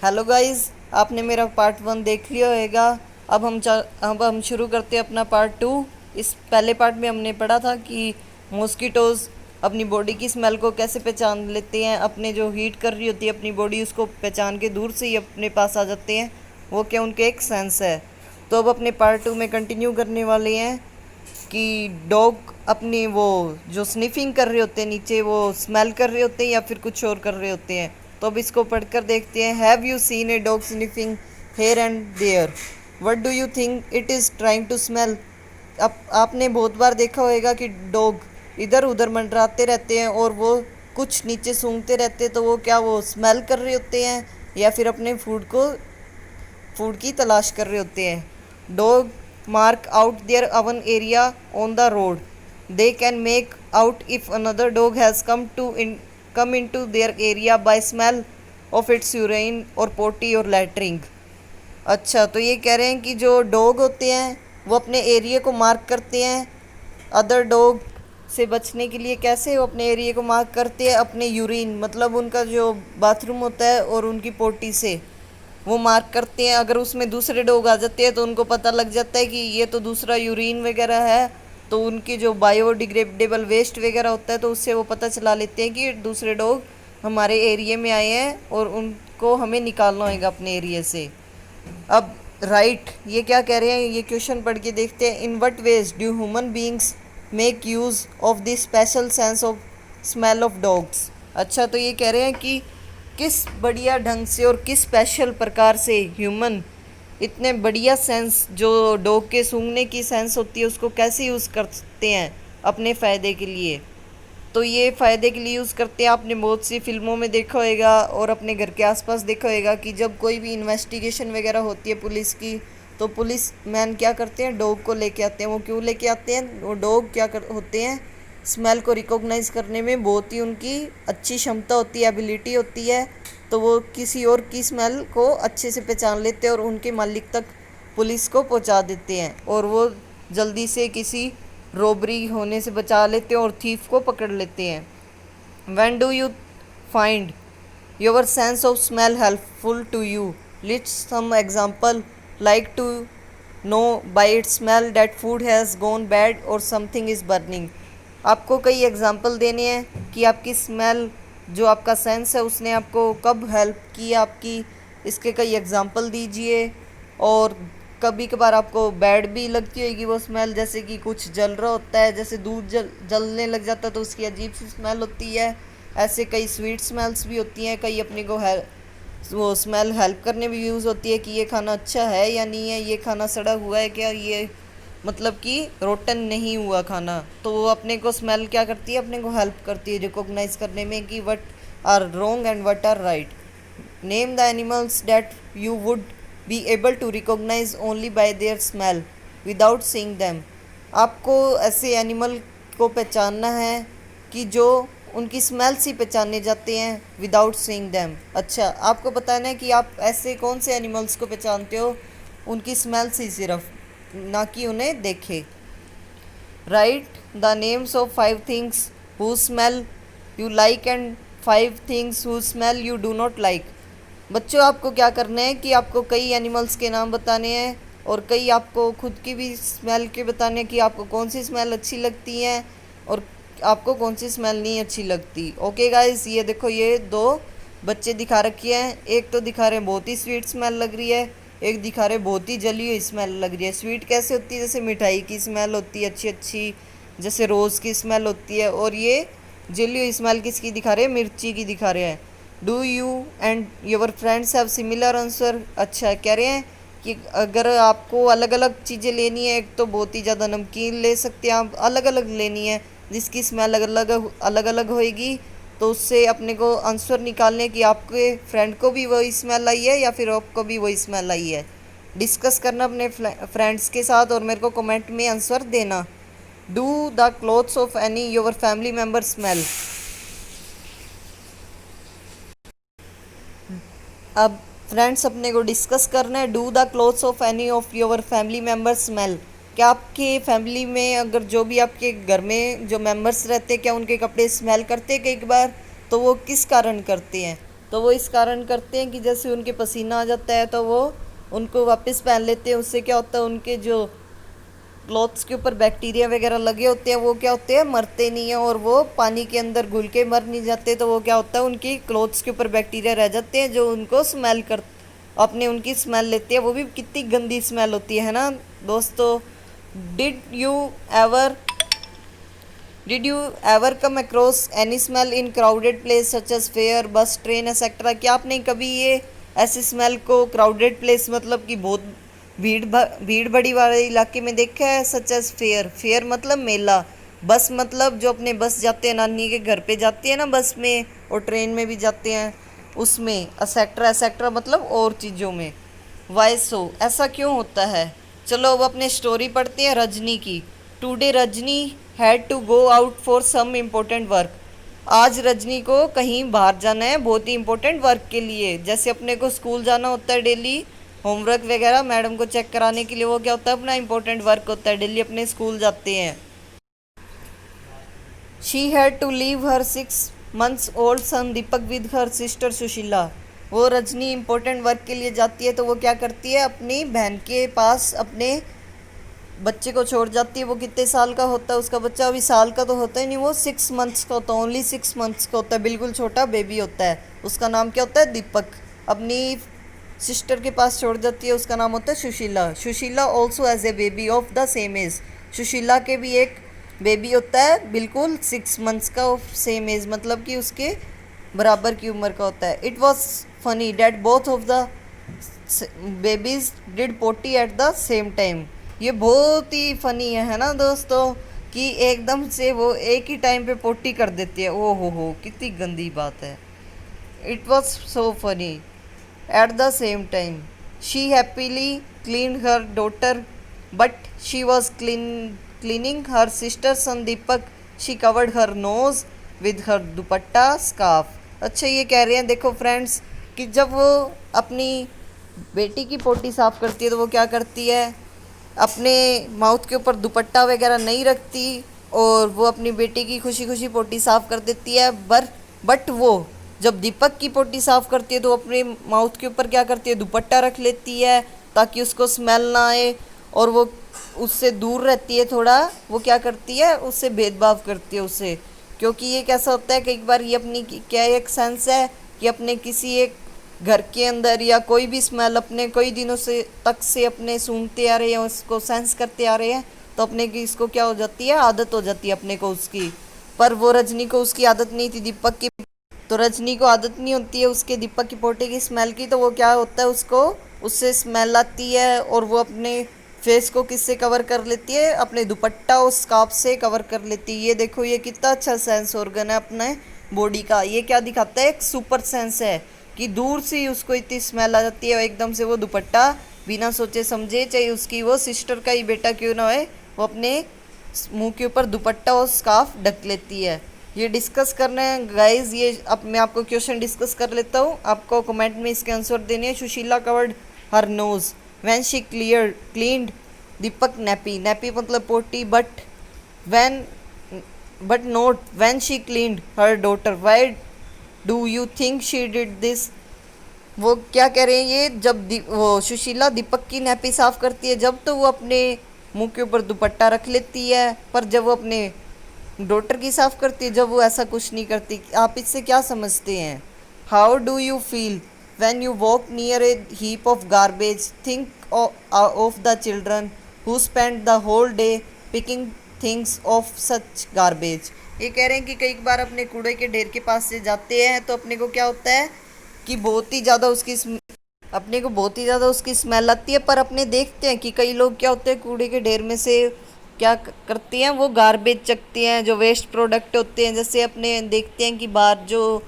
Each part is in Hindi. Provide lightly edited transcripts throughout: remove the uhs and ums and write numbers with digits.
हेलो गाइस, आपने मेरा पार्ट 1 देख लिया होगा। अब हम शुरू करते हैं अपना पार्ट 2। इस पहले पार्ट में हमने पढ़ा था कि मॉस्किटोज़ अपनी बॉडी की स्मेल को कैसे पहचान लेते हैं। अपने जो हीट कर रही होती है अपनी बॉडी, उसको पहचान के दूर से ही अपने पास आ जाते हैं। वो क्या, उनके एक सेंस है। तो अब अपने पार्ट 2 में कंटिन्यू करने वाले हैं कि डॉग अपनी वो जो स्निफिंग कर रहे होते हैं नीचे, वो स्मेल कर रहे होते हैं या फिर कुछ और कर रहे होते हैं। तो अब इसको पढ़कर देखते हैं। Have you seen a dog sniffing here and there? What do you think it is trying to smell? अब आपने बहुत बार देखा होगा कि डॉग इधर उधर मंडराते रहते हैं और वो कुछ नीचे सूंघते रहते हैं। तो वो क्या, वो स्मेल कर रहे होते हैं या फिर अपने फूड की तलाश कर रहे होते हैं। Dog mark out their own area on the road. They can make out if another dog has come into their area by smell of its urine or potty or lattering। अच्छा, तो ये कह रहे हैं कि जो डॉग होते हैं वो अपने एरिया को मार्क करते हैं अदर डॉग से बचने के लिए। कैसे वो अपने एरिया को मार्क करते हैं? अपने यूरिन, मतलब उनका जो बाथरूम होता है, और उनकी पोटी से वो मार्क करते हैं। अगर उसमें दूसरे डॉग आ जाते हैं तो उनको पता लग जाता है कि ये तो दूसरा यूरिन वगैरह है। तो उनकी जो बायोडिग्रेडेबल वेस्ट वगैरह होता है तो उससे वो पता चला लेते हैं कि दूसरे डॉग हमारे एरिया में आए हैं और उनको हमें निकालना होगा अपने एरिया से। अब राइट, ये क्या कह रहे हैं, ये क्वेश्चन पढ़ के देखते हैं। In what veg do human beings make use of this special sense of smell of dogs? अच्छा, तो ये कह रहे हैं कि किस बढ़िया ढंग से और किस स्पेशल प्रकार से ह्यूमन इतने बढ़िया सेंस जो डॉग के सूंघने की सेंस होती है उसको कैसे यूज़ करते हैं अपने फ़ायदे के लिए। तो ये फ़ायदे के लिए यूज़ करते हैं। आपने बहुत सी फिल्मों में देखा होगा और अपने घर के आसपास देखा होगा कि जब कोई भी इन्वेस्टिगेशन वगैरह होती है पुलिस की, तो पुलिस मैन क्या करते हैं, डॉग को लेके आते हैं। वो क्यों लेके आते हैं? वो डॉग होते हैं, स्मेल को रिकॉग्नाइज करने में बहुत ही उनकी अच्छी क्षमता होती है, एबिलिटी होती है। तो वो किसी और की स्मेल को अच्छे से पहचान लेते हैं और उनके मालिक तक पुलिस को पहुंचा देते हैं और वो जल्दी से किसी रॉबरी होने से बचा लेते हैं और थीफ को पकड़ लेते हैं। When do you find your sense of smell helpful to you? List some example like to know by it smell that food has gone bad or something is burning. आपको कई एग्जाम्पल देने हैं कि आपकी स्मेल, जो आपका सेंस है, उसने आपको कब हेल्प की आपकी। इसके कई एग्जाम्पल दीजिए। और कभी कभार आपको बैड भी लगती होगी वो स्मेल, जैसे कि कुछ जल रहा होता है, जैसे दूध जलने लग जाता है तो उसकी अजीब सी स्मेल होती है। ऐसे कई स्वीट स्मेल्स भी होती हैं। कई अपने को वो स्मेल हेल्प करने भी यूज़ होती है कि ये खाना अच्छा है या नहीं है, ये खाना सड़ा हुआ है क्या, ये मतलब कि रोटन नहीं हुआ खाना। तो वो अपने को स्मेल क्या करती है, अपने को हेल्प करती है रिकॉग्नाइज करने में कि what are wrong and what are right. Name the animals that you would be able to recognise only by their smell without seeing them. आपको ऐसे एनिमल को पहचानना है कि जो उनकी स्मेल से पहचाने जाते हैं विदाउट सीइंग दैम। अच्छा, आपको बताना है कि आप ऐसे कौन से एनिमल्स को पहचानते हो उनकी स्मेल से सिर्फ, ना कि उन्हें देखे। Right the names of 5 things who smell you like and 5 things who smell you do not like. बच्चों, आपको क्या करना है कि आपको कई एनिमल्स के नाम बताने हैं और कई आपको खुद की भी स्मेल के बताने हैं कि आपको कौन सी स्मेल अच्छी लगती है और आपको कौन सी स्मेल नहीं अच्छी लगती। ओके गाइस, ये देखो, ये 2 बच्चे दिखा रखी हैं। एक तो दिखा रहे हैं बहुत ही स्वीट स्मेल लग रही है, एक दिखा रहे बहुत ही जली हुई स्मेल लग रही है। स्वीट कैसे होती है? जैसे मिठाई की स्मेल होती है अच्छी अच्छी, जैसे रोज़ की स्मेल होती है। और ये जली हुई स्मेल किसकी दिखा रहे हैं? मिर्ची की दिखा रहे हैं। Do you and your friends have similar answer? अच्छा, कह रहे हैं कि अगर आपको अलग अलग चीज़ें लेनी है, एक तो बहुत ही ज़्यादा नमकीन ले सकते हैं आप, अलग अलग लेनी है जिसकी स्मेल अलग अलग होएगी। तो उससे अपने को आंसर निकालने की आपके फ्रेंड को भी वही स्मेल आई है या फिर आपको भी वही स्मेल आई है। डिस्कस करना अपने फ्रेंड्स के साथ और मेरे को कमेंट में आंसर देना। Do the clothes of any your family member smell? अब फ्रेंड्स अपने को डिस्कस करना है। Do the clothes of any of your family member smell? क्या आपके फैमिली में, अगर जो भी आपके घर में जो मेंबर्स रहते हैं, क्या उनके कपड़े स्मेल करते हैं कई बार? तो वो किस कारण करते हैं? तो वो इस कारण करते हैं कि जैसे उनके पसीना आ जाता है तो वो उनको वापस पहन लेते हैं। उससे क्या होता है, उनके जो क्लॉथ्स के ऊपर बैक्टीरिया वगैरह लगे होते हैं वो क्या होते हैं, मरते नहीं हैं और वो पानी के अंदर घुल के मर नहीं जाते। तो वो क्या होता है, उनकी क्लॉथ्स के ऊपर बैक्टीरिया रह जाते हैं जो उनको स्मेल कर अपने उनकी स्मेल लेते हैं। वो भी कितनी गंदी स्मेल होती है ना दोस्तों। Did you ever did you ever come across any smell in crowded place such as fair, bus, train etcetera? क्या आपने कभी ये ऐसी स्मेल को क्राउडेड प्लेस मतलब कि बहुत भीड़ बड़ी वाले इलाके में देखा है? सच एज फेयर, फेयर मतलब मेला, बस मतलब जो अपने बस जाते हैं नानी के घर पे जाते हैं ना बस में, और ट्रेन में भी जाते हैं उसमें, एक्सेट्रा एक्सेट्रा मतलब और चीज़ों में। वाई सो, ऐसा क्यों होता है? चलो अब अपने स्टोरी पढ़ते हैं रजनी की। Today Rajni had to go out for some important work. आज रजनी को कहीं बाहर जाना है बहुत ही इम्पोर्टेंट वर्क के लिए। जैसे अपने को स्कूल जाना होता है डेली, होमवर्क वगैरह मैडम को चेक कराने के लिए, वो क्या होता है, अपना इम्पोर्टेंट वर्क होता है, डेली अपने स्कूल जाते हैं। She had to leave her 6 months old son Deepak with her sister Sushila. वो रजनी इम्पोर्टेंट वर्क के लिए जाती है तो वो क्या करती है, अपनी बहन के पास अपने बच्चे को छोड़ जाती है। वो कितने साल का होता है उसका बच्चा? अभी साल का तो होता ही नहीं, वो 6 months का होता है, ओनली 6 months का होता है, बिल्कुल छोटा बेबी होता है। उसका नाम क्या होता है? दीपक। अपनी सिस्टर के पास छोड़ जाती है, उसका नाम होता है Sushila. Sushila also has a baby of the same age. Sushila के भी एक बेबी होता है बिल्कुल 6 months का, ऑफ सेम एज मतलब कि उसके बराबर की उम्र का होता है। It was funny that both of the babies did potty at the same time. ये बहुत ही फनी है ना दोस्तों, कि एकदम से वो एक ही टाइम पे पोटी कर देती है। ओ हो, कितनी गंदी बात है। It was so funny at the same time. She happily cleaned her daughter but she was cleaning her sister son Deepak. She covered her nose with her dupatta scarf. अच्छा, ये कह रहे हैं देखो फ्रेंड्स कि जब वो अपनी बेटी की पोटी साफ करती है तो वो क्या करती है, अपने माउथ के ऊपर दुपट्टा वगैरह नहीं रखती और वो अपनी बेटी की खुशी खुशी पोटी साफ कर देती है। बट वो जब दीपक की पोटी साफ करती है तो अपने माउथ के ऊपर क्या करती है, दुपट्टा रख लेती है ताकि उसको स्मेल ना आए, और वो उससे दूर रहती है थोड़ा। वो क्या करती है, उससे भेदभाव करती है उससे, क्योंकि ये कैसा होता है, कई बार ये अपनी क्या एक सेंस है कि अपने किसी एक घर के अंदर या कोई भी स्मेल अपने कई दिनों से तक से अपने सूंघते आ रहे हैं, उसको सेंस करते आ रहे हैं, तो अपने की इसको क्या हो जाती है, आदत हो जाती है अपने को उसकी। पर वो रजनी को उसकी आदत नहीं थी दीपक की, तो रजनी को आदत नहीं होती है उसके दीपक की पोटी की स्मेल की, तो वो क्या होता है, उसको उससे स्मेल आती है और वो अपने फेस को किससे कवर कर लेती है, अपने दुपट्टा और स्कार्फ से कवर कर लेती है। ये देखो, ये कितना अच्छा सेंस ऑर्गन है अपने बॉडी का। ये क्या दिखाता है, एक सुपर सेंस है कि दूर से ही उसको इतनी स्मेल आ जाती है, एकदम से वो दुपट्टा बिना सोचे समझे, चाहे उसकी वो सिस्टर का ही बेटा क्यों ना हो, वो अपने मुंह के ऊपर दुपट्टा और स्कार्फ ढक लेती है। ये डिस्कस करना है गाइज, ये अब मैं आपको क्वेश्चन डिस्कस कर लेता हूँ, आपको कमेंट में इसके आंसर देने हैं। Sushila covered her nose when she cleaned Deepak nappy. Nappy मतलब potty, but not when she cleaned her daughter. Why do you think she did this? वो क्या कह रहे हैं, ये जब वो सुशीला दीपक की नैपी साफ करती है जब, तो वो अपने मुंह के ऊपर दुपट्टा रख लेती है, पर जब वो अपने डॉटर की साफ करती है जब, वो ऐसा कुछ नहीं करती। आप इससे क्या समझते हैं? How do you feel when you walk near a heap of garbage? Think of the children who spend the whole day picking things of such garbage. ये कह रहे हैं कि कई बार अपने कूड़े के ढेर के पास से जाते हैं तो अपने को क्या होता है कि बहुत ही ज़्यादा उसकी स्मेल आती है, पर अपने देखते हैं कि कई लोग क्या होते हैं, कूड़े के ढेर में से क्या करती हैं, वो गार्बेज चकती हैं, जो वेस्ट प्रोडक्ट होते हैं। जैसे अपने देखते हैं कि बाहर जो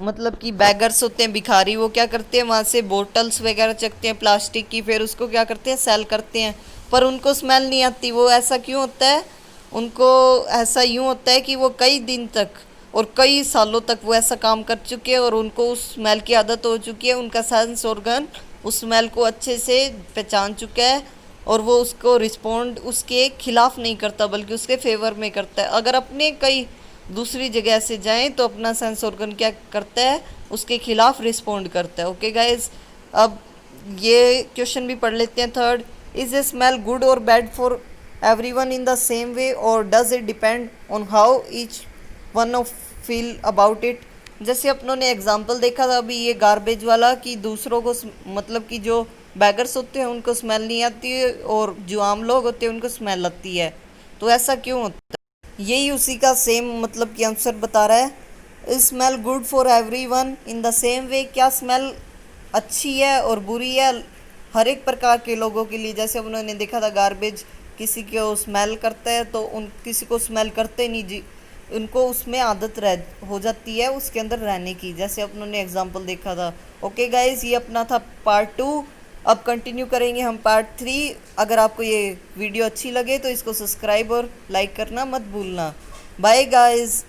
मतलब कि बैगर्स होते हैं, भिखारी, वो क्या करते हैं, वहाँ से बोटल्स वगैरह चकते हैं प्लास्टिक की, फिर उसको क्या करते हैं, सेल करते हैं, पर उनको स्मेल नहीं आती। वो ऐसा क्यों होता है, उनको ऐसा यूँ होता है कि वो कई दिन तक और कई सालों तक वो ऐसा काम कर चुके हैं और उनको उस स्मेल की आदत हो चुकी है। उनका सेंस ऑर्गन उस स्मेल को अच्छे से पहचान चुका है और वो उसको रिस्पॉन्ड उसके खिलाफ नहीं करता बल्कि उसके फेवर में करता है। अगर अपने कई दूसरी जगह से जाएं तो अपना सेंस ऑर्गन क्या करता है, उसके खिलाफ रिस्पोंड करता है। ओके गाइज, अब ये क्वेश्चन भी पढ़ लेते हैं। Third, is a smell good or bad for everyone in the same way or does it depend on how each one of feel about it. जैसे अपनों ने एग्जाम्पल देखा था अभी ये गार्बेज वाला, कि दूसरों को मतलब कि जो बैगर्स होते हैं उनको स्मेल नहीं आती है और जो आम लोग होते हैं उनको स्मेल आती है। तो ऐसा क्यों होता है? यही उसी का सेम मतलब कि आंसर बता रहा है। Smell good for every one in the same वे, क्या स्मेल अच्छी है और बुरी है हर एक प्रकार के लोगों के लिए। जैसे उन्होंने देखा था गार्बेज किसी को स्मेल करता है तो उन किसी को स्मेल करते नहीं जी, उनको उसमें आदत रह हो जाती है उसके अंदर रहने की, जैसे उन्होंने एग्जांपल देखा था। ओके गाइज, ये अपना था पार्ट 2। अब कंटिन्यू करेंगे हम पार्ट 3। अगर आपको ये वीडियो अच्छी लगे तो इसको सब्सक्राइब और लाइक करना मत भूलना। Bye guys.